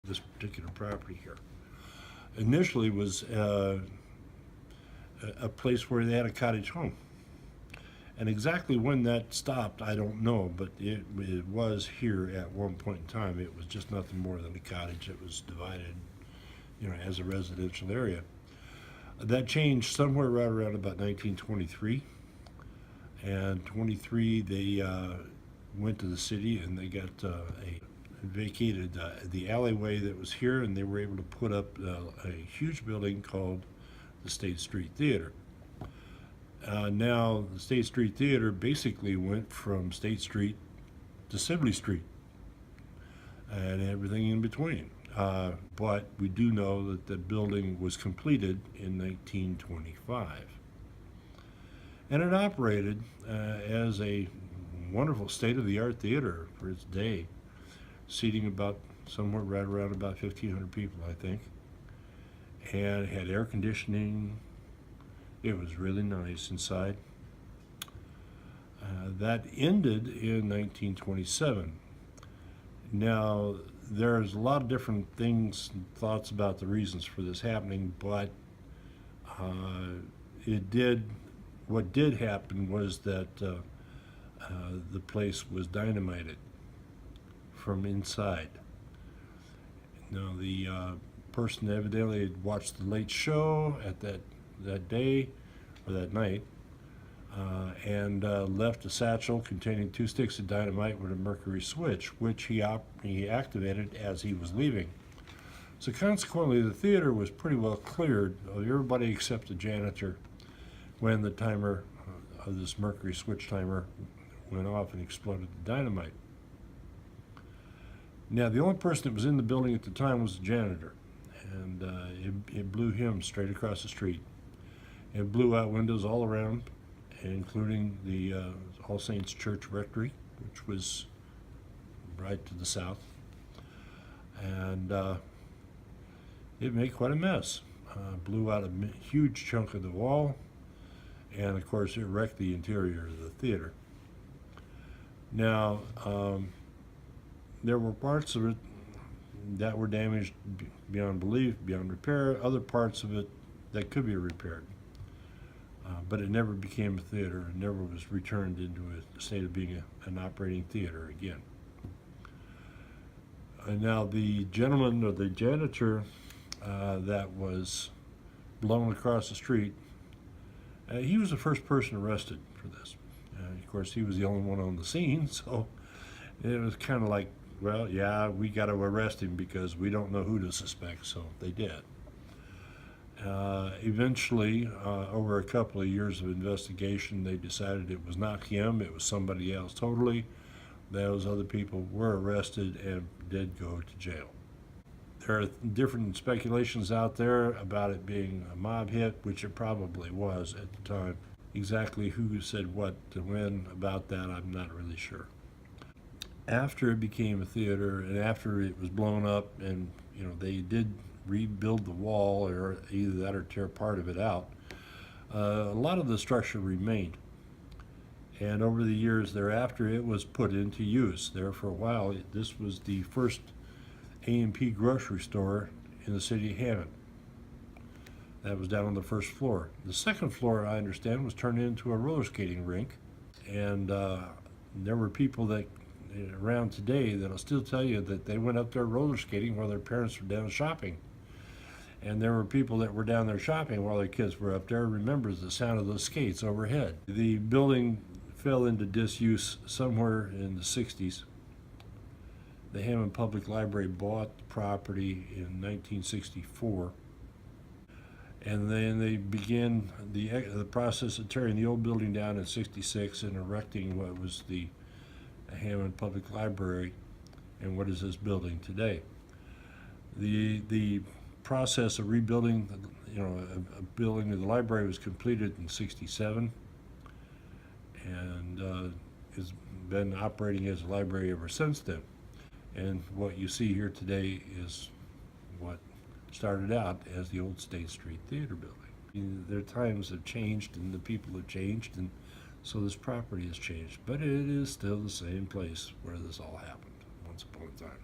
this particular property here. Initially was a place where they had a cottage home. And exactly when that stopped, I don't know, but it was here at one point in time. It was just nothing more than a cottage that was divided, as a residential area. That changed somewhere right around about 1923. And 23, they went to the city and they got vacated the alleyway that was here, and they were able to put up a huge building called the State Street Theater. Now, the State Street Theater basically went from State Street to Sibley Street and everything in between. But we do know that the building was completed in 1925. And it operated as a wonderful state-of-the-art theater for its day, seating about somewhere right around about 1,500 people, I think. And it had air conditioning. It was really nice inside. That ended in 1927. Now, there's a lot of different things and thoughts about the reasons for this happening, but what did happen was that the place was dynamited from inside. Now, the person evidently had watched the late show at that day or that night and left a satchel containing 2 sticks of dynamite with a mercury switch, which he activated as he was leaving. So consequently, the theater was pretty well cleared of everybody except the janitor when the timer of this mercury switch timer went off and exploded the dynamite. Now, the only person that was in the building at the time was the janitor, and it blew him straight across the street. It blew out windows all around, including the All Saints Church Rectory, which was right to the south. And it made quite a mess. Blew out a huge chunk of the wall, and of course it wrecked the interior of the theater. Now, there were parts of it that were damaged beyond belief, beyond repair, other parts of it that could be repaired. But it never became a theater. It never was returned into a state of being an operating theater again. Now, the gentleman or the janitor that was blown across the street, he was the first person arrested for this. Of course, he was the only one on the scene, so it was kind of like, well, yeah, we got to arrest him because we don't know who to suspect, so they did. Eventually, over a couple of years of investigation, they decided it was not him, it was somebody else totally. Those other people were arrested and did go to jail. There are different speculations out there about it being a mob hit, which it probably was at the time. Exactly who said what to when about that, I'm not really sure. After it became a theater and after it was blown up, and they did rebuild the wall, or either that or tear part of it out, a lot of the structure remained. And over the years thereafter, it was put into use. There for a while, this was the first A&P grocery store in the city of Hammond. That was down on the first floor. The second floor, I understand, was turned into a roller skating rink. And there were people that around today that'll still tell you that they went up there roller skating while their parents were down shopping. And there were people that were down there shopping while their kids were up there. Remembers the sound of those skates overhead. The building fell into disuse somewhere in the 60s. The Hammond Public Library bought the property in 1964. And then they began the process of tearing the old building down in 66 and erecting what was the Hammond Public Library and what is this building today. The process of rebuilding, a building of the library was completed in 67 and has been operating as a library ever since then. And what you see here today is what started out as the old State Street Theater building. Their times have changed and the people have changed, and so this property has changed, but it is still the same place where this all happened once upon a time.